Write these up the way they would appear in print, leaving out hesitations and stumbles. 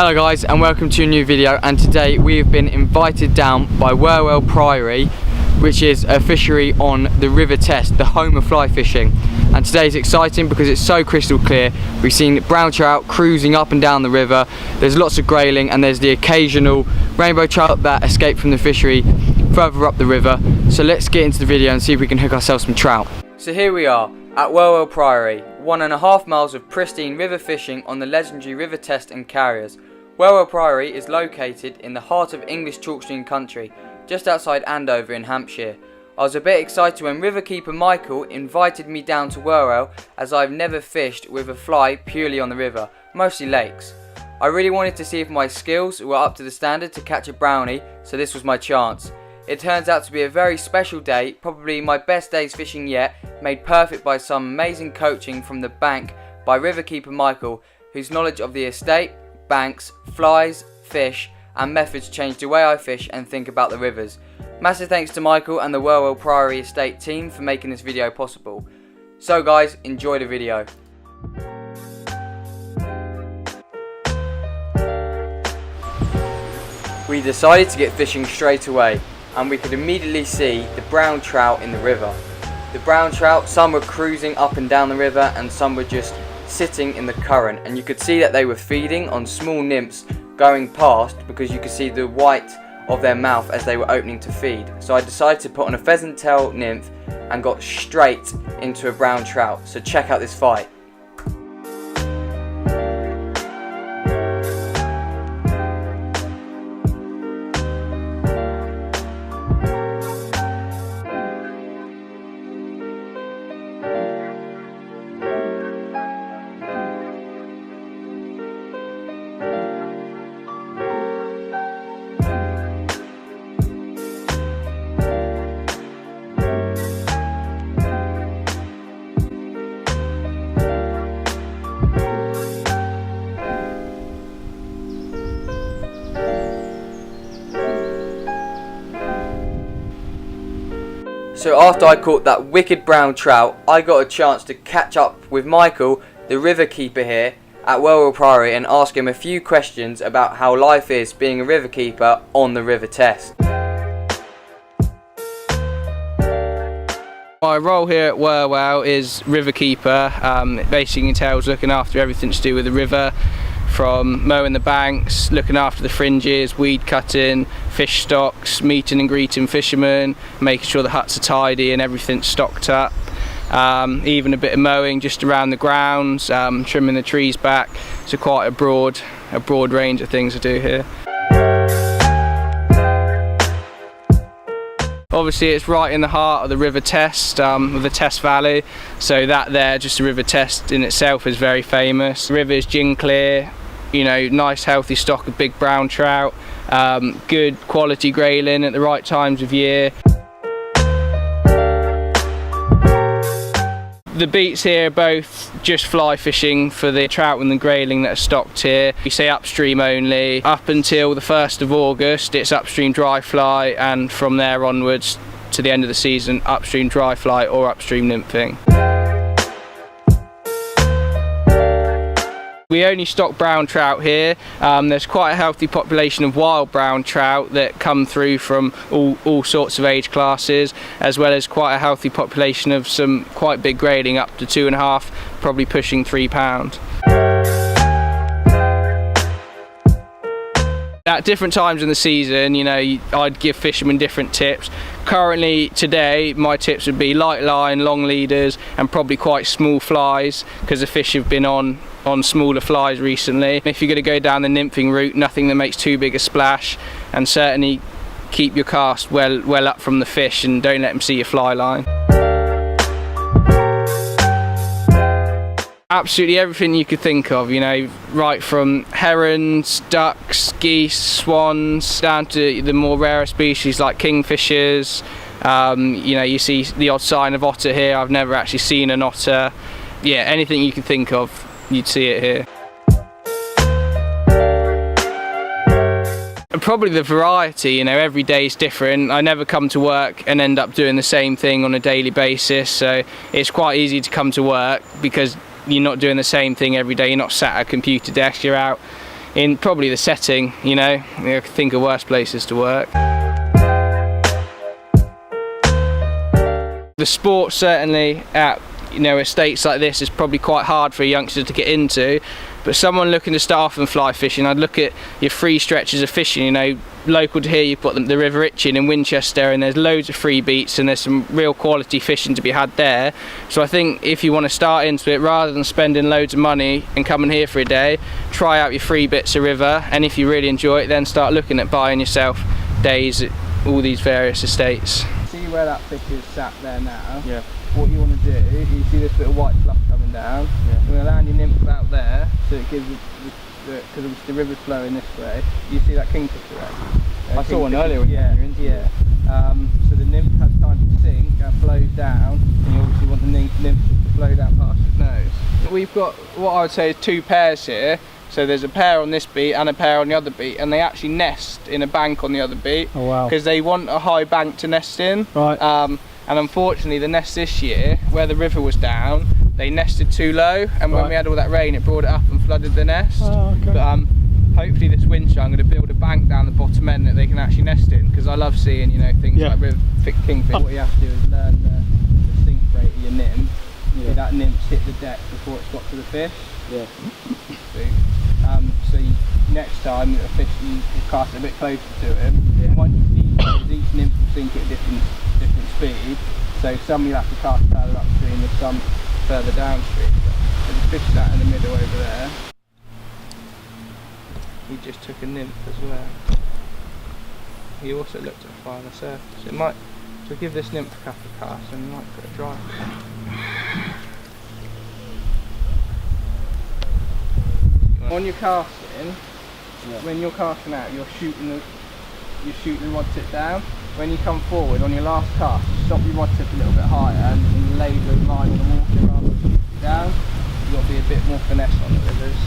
Hello guys, and welcome to a new video. And today we have been invited down by Wherwell Priory, which is a fishery on the River Test, the home of fly fishing. And today is exciting because it's so crystal clear. We've seen brown trout cruising up and down the river. There's lots of grayling, and there's the occasional rainbow trout that escape from the fishery further up the river. So let's get into the video and see if we can hook ourselves some trout. So here we are at Wherwell Priory, 1.5 miles of pristine river fishing on the legendary River Test and Carriers. Wherwell Priory is located in the heart of English chalkstream country, just outside Andover in Hampshire. I was a bit excited when riverkeeper Michael invited me down to Wherwell, as I've never fished with a fly purely on the river, mostly lakes. I really wanted to see if my skills were up to the standard to catch a brownie, so this was my chance. It turns out to be a very special day, probably my best day's fishing yet, made perfect by some amazing coaching from the bank by riverkeeper Michael, whose knowledge of the estate, banks, flies, fish and methods changed the way I fish and think about the rivers. Massive thanks to Michael and the Wherwell Priory estate team for making this video possible. So guys, enjoy the video. We decided to get fishing straight away, and we could immediately see the brown trout in the river. The brown trout, some were cruising up and down the river and some were just sitting in the current, and you could see that they were feeding on small nymphs going past because you could see the white of their mouth as they were opening to feed. So I decided to put on a pheasant tail nymph and got straight into a brown trout. So check out this fight. So after I caught that wicked brown trout, I got a chance to catch up with Michael, the river keeper here at Wherwell Priory, and ask him a few questions about how life is being a river keeper on the River Test. My role here at Wherwell is river keeper. Basically entails looking after everything to do with the river, from mowing the banks, looking after the fringes, weed cutting, fish stocks, meeting and greeting fishermen, making sure the huts are tidy and everything's stocked up. Even a bit of mowing just around the grounds, trimming the trees back. So quite a broad range of things to do here. Obviously it's right in the heart of the River Test, of the Test Valley, so that there, just the River Test in itself, is very famous. The river is gin clear, you know, nice healthy stock of big brown trout, good quality grayling at the right times of year. The beats here are both just fly fishing for the trout and the grayling that are stocked here. We say upstream only. Up until the 1st of August it's upstream dry fly, and from there onwards to the end of the season upstream dry fly or upstream nymphing. We only stock brown trout here. There's quite a healthy population of wild brown trout that come through from all sorts of age classes, as well as quite a healthy population of some quite big grayling, up to 2.5, probably pushing 3 pounds. At different times in the season, you know, I'd give fishermen different tips. Currently, today, my tips would be light line, long leaders, and probably quite small flies, because the fish have been on smaller flies recently. If you're going to go down the nymphing route, nothing that makes too big a splash, and certainly keep your cast well up from the fish and don't let them see your fly line. Absolutely everything you could think of, you know, right from herons, ducks, geese, swans, down to the more rarer species like kingfishers. You know, you see the odd sign of otter here. I've never actually seen an otter. Yeah, anything you could think of, you'd see it here. And probably the variety, you know, every day is different. I never come to work and end up doing the same thing on a daily basis, so it's quite easy to come to work because you're not doing the same thing every day. You're not sat at a computer desk, you're out in probably the setting, you know, I could think of worse places to work. The sport certainly at, you know, estates like this is probably quite hard for a youngster to get into, but someone looking to start off and fly fishing, I'd look at your free stretches of fishing. You know, local to here you've got the River Itchen in Winchester, and there's loads of free beats and there's some real quality fishing to be had there. So I think if you want to start into it, rather than spending loads of money and coming here for a day, try out your free bits of river, and if you really enjoy it, then start looking at buying yourself days at all these various estates. See where that fish is sat there now? Yeah. What you want to do, you see this bit of white fluff coming down, yeah. You're going to land your nymph about there, so it gives, because the river's flowing this way, you see that kingfisher there? I saw one earlier when yeah, you were into yeah. So the nymph has time to sink and flows down, and you obviously want the nymph to flow down past its nose. We've got what I would say is 2 pairs here. So there's a pair on this beat and a pair on the other beat, and they actually nest in a bank on the other beat. Oh wow! Because they want a high bank to nest in. Right. And unfortunately, the nest this year, where the river was down, they nested too low, and when we had all that rain, it brought it up and flooded the nest. Oh, okay. But hopefully this winter, I'm going to build a bank down the bottom end that they can actually nest in, because I love seeing, you know, things like kingfish. What you have to do is learn the sink rate of your nymph. Yeah. That nymph's hit the deck before it's got to the fish. Yeah. So next time a fish, you cast it a bit closer to him. Yeah. Once each nymph will sink at a different speed. So some you'll have to cast further upstream and some further downstream. There's a fish sat in the middle over there. He just took a nymph as well. He also looked at a fly on the surface. It might, so give this nymph a couple of casts and we might put a dry. On your casting, when you're casting out, you're shooting the rod tip down. When you come forward on your last cast, stop your rod tip a little bit higher and lay the line on the water rather than shoot it down. You've got to be a bit more finesse on the rivers.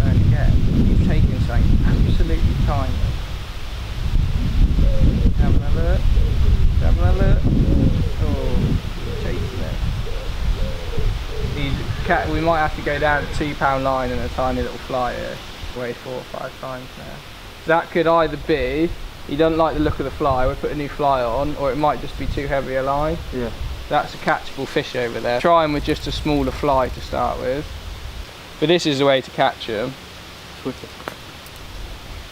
And again, you're taking something absolutely tiny. Having a look. Having a look. Oh, chasing it. We might have to go down a £2 line and a tiny little fly here. Weigh 4 or 5 times now. That could either be, you don't like the look of the fly, we'll put a new fly on, or it might just be too heavy a line. Yeah. That's a catchable fish over there. Try them with just a smaller fly to start with. But this is the way to catch them.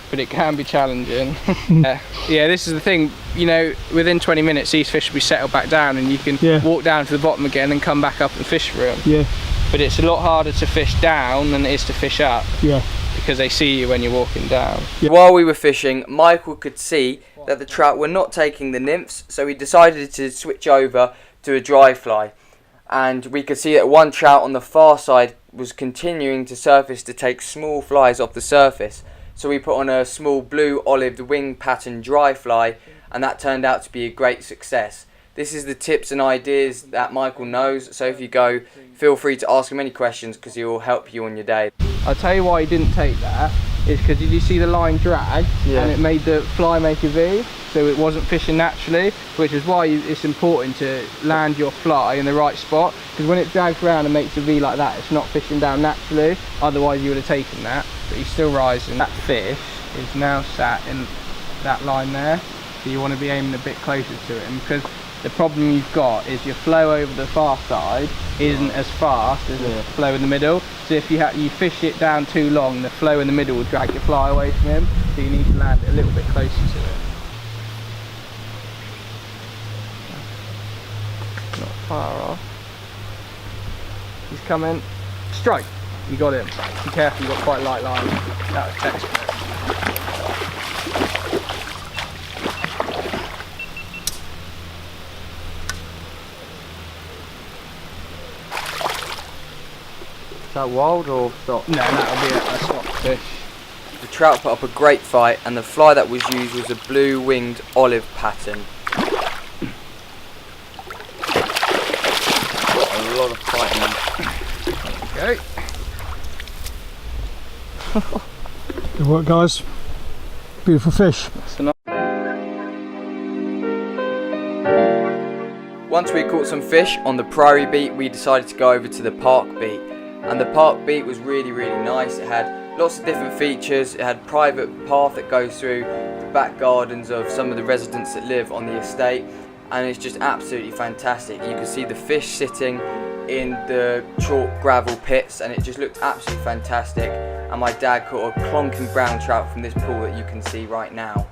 But it can be challenging. Yeah, this is the thing, you know, within 20 minutes these fish will be settled back down and you can walk down to the bottom again and come back up and fish for them. Yeah. But it's a lot harder to fish down than it is to fish up. Yeah. Because they see you when you're walking down. Yeah. While we were fishing, Michael could see that the trout were not taking the nymphs, so he decided to switch over to a dry fly. And we could see that one trout on the far side was continuing to surface to take small flies off the surface. So we put on a small blue olive wing pattern dry fly, and that turned out to be a great success. This is the tips and ideas that Michael knows, so if you go, feel free to ask him any questions because he will help you on your day. I'll tell you why he didn't take that, is because did you see the line drag and it made the fly make a V, so it wasn't fishing naturally, which is why it's important to land your fly in the right spot, because when it drags around and makes a V like that, it's not fishing down naturally, otherwise you would have taken that, but he's still rising. That fish is now sat in that line there, so you want to be aiming a bit closer to him, because the problem you've got is your flow over the far side isn't as fast as the flow in the middle. So if you fish it down too long, the flow in the middle will drag your fly away from him. So you need to land it a little bit closer to it. Not far off. He's coming. Strike. You got him. Be careful, you've got quite light line. That was textbook. Is that wild or stock? No, that'll be a stock fish. The trout put up a great fight, and the fly that was used was a blue winged olive pattern. Got a lot of fighting. Okay. Good work, guys. beautiful fish. Once we caught some fish on the Priory beat, we decided to go over to the Park beat. And the Park beat was really nice. It had lots of different features. It had private path that goes through the back gardens of some of the residents that live on the estate, and it's just absolutely fantastic. You can see the fish sitting in the chalk gravel pits, and it just looked absolutely fantastic. And my dad caught a clonking brown trout from this pool that you can see right now.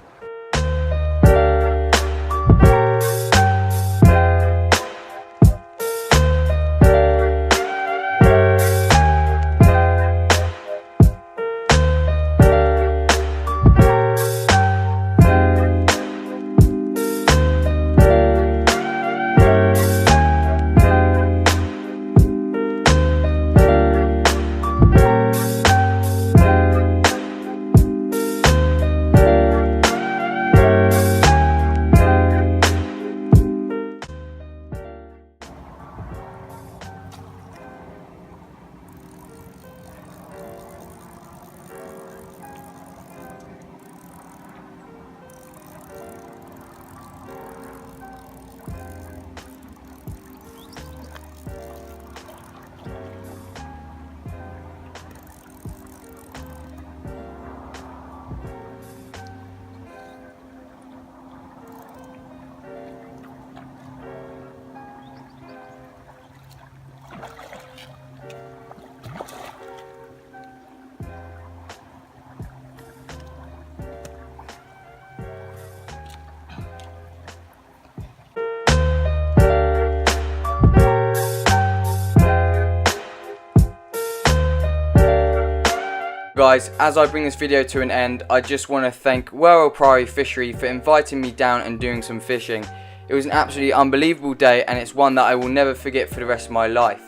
Guys, as I bring this video to an end, I just want to thank Wherwell Priory Fishery for inviting me down and doing some fishing. It was an absolutely unbelievable day, and it's one that I will never forget for the rest of my life.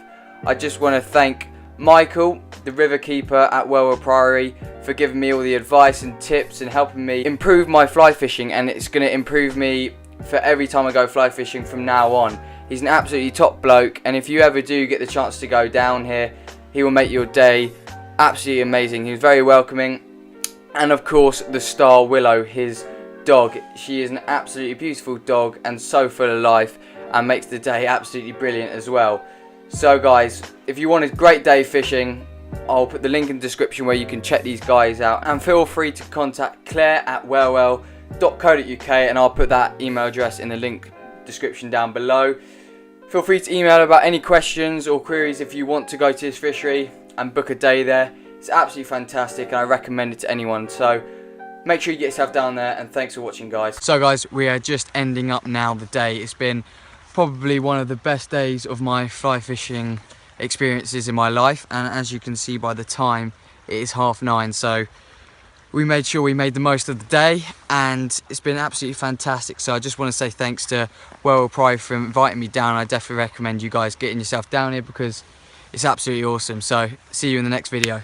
I just want to thank Michael, the river keeper at Wherwell Priory, for giving me all the advice and tips and helping me improve my fly fishing, and it's going to improve me for every time I go fly fishing from now on. He's an absolutely top bloke, and if you ever do get the chance to go down here, he will make your day absolutely amazing. He was very welcoming. And of course, the star Willow, his dog. She is an absolutely beautiful dog and so full of life, and makes the day absolutely brilliant as well. So guys, if you want a great day fishing, I'll put the link in the description where you can check these guys out, and feel free to contact Clare at wherwell.co.uk, and I'll put that email address in the link description down below. Feel free to email about any questions or queries if you want to go to this fishery and book a day there. It's absolutely fantastic, and I recommend it to anyone. So make sure you get yourself down there, and thanks for watching, guys. So guys, we are just ending up now the day. It's been probably one of the best days of my fly fishing experiences in my life, and as you can see by the time, it is 9:30, so we made sure we made the most of the day, and it's been absolutely fantastic. So I just want to say thanks to Wherwell Priory for inviting me down. I definitely recommend you guys getting yourself down here because it's absolutely awesome. So see you in the next video.